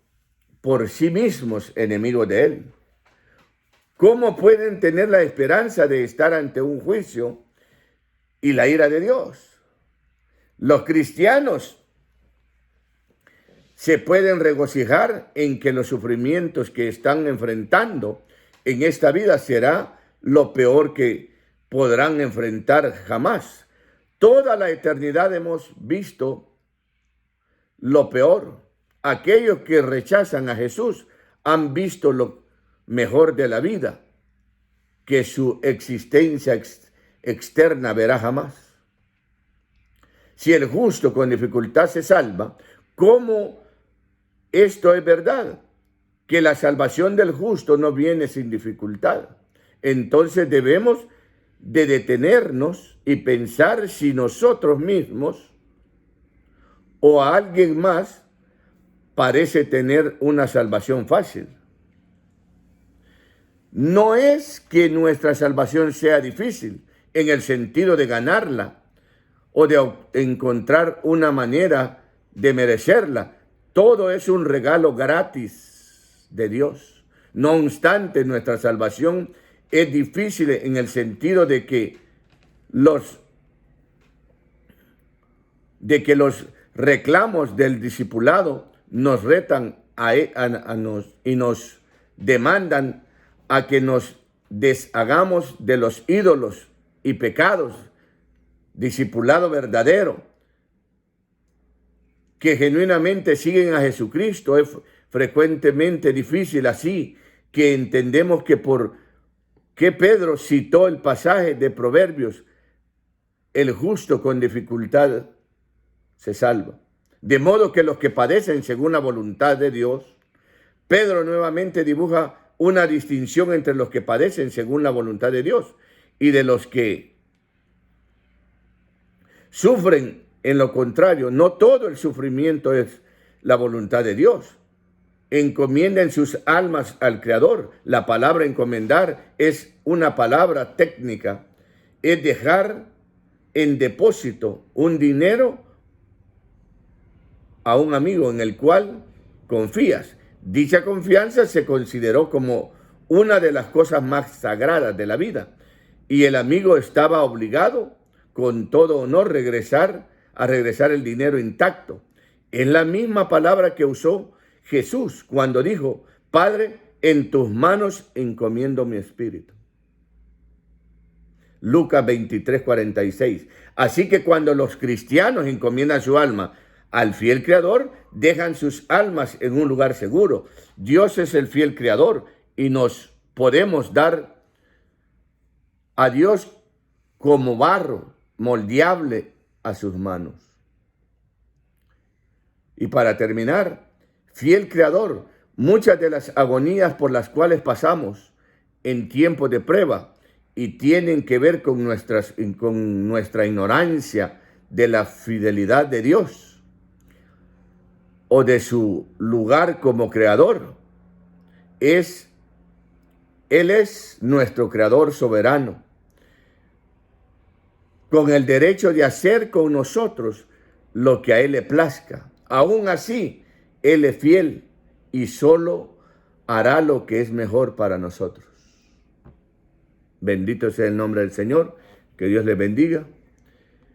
por sí mismos enemigos de Él? ¿Cómo pueden tener la esperanza de estar ante un juicio y la ira de Dios? Los cristianos se pueden regocijar en que los sufrimientos que están enfrentando en esta vida será lo peor que podrán enfrentar jamás. Toda la eternidad hemos visto lo peor. Aquellos que rechazan a Jesús han visto lo mejor de la vida, que su existencia externa verá jamás. Si el justo con dificultad se salva, ¿cómo esto es verdad? Que la salvación del justo no viene sin dificultad. Entonces debemos de detenernos y pensar si nosotros mismos o a alguien más parece tener una salvación fácil. No es que nuestra salvación sea difícil en el sentido de ganarla o de encontrar una manera de merecerla. Todo es un regalo gratis de Dios. No obstante, nuestra salvación es difícil en el sentido de que los reclamos del discipulado nos retan y nos demandan a que nos deshagamos de los ídolos y pecados. Discipulado verdadero que genuinamente siguen a Jesucristo es frecuentemente difícil, así que entendemos que por qué Pedro citó el pasaje de Proverbios: el justo con dificultad se salva. De modo que los que padecen según la voluntad de Dios, Pedro nuevamente dibuja una distinción entre los que padecen según la voluntad de Dios y de los que sufren en lo contrario. No todo el sufrimiento es la voluntad de Dios. Encomienden sus almas al Creador. La palabra encomendar es una palabra técnica. Es dejar en depósito un dinero a un amigo en el cual confías. Dicha confianza se consideró como una de las cosas más sagradas de la vida, y el amigo estaba obligado con todo honor a regresar el dinero intacto. Es la misma palabra que usó Jesús cuando dijo: Padre, en tus manos encomiendo mi espíritu. Lucas 23:46. Así que cuando los cristianos encomiendan su alma al fiel Creador, dejan sus almas en un lugar seguro. Dios es el fiel Creador y nos podemos dar a Dios como barro moldeable a sus manos. Y para terminar, fiel Creador, muchas de las agonías por las cuales pasamos en tiempos de prueba y tienen que ver con nuestra ignorancia de la fidelidad de Dios o de su lugar como Creador. Él es nuestro Creador soberano, con el derecho de hacer con nosotros lo que a Él le plazca. Aún así, Él es fiel y solo hará lo que es mejor para nosotros. Bendito sea el nombre del Señor. Que Dios les bendiga.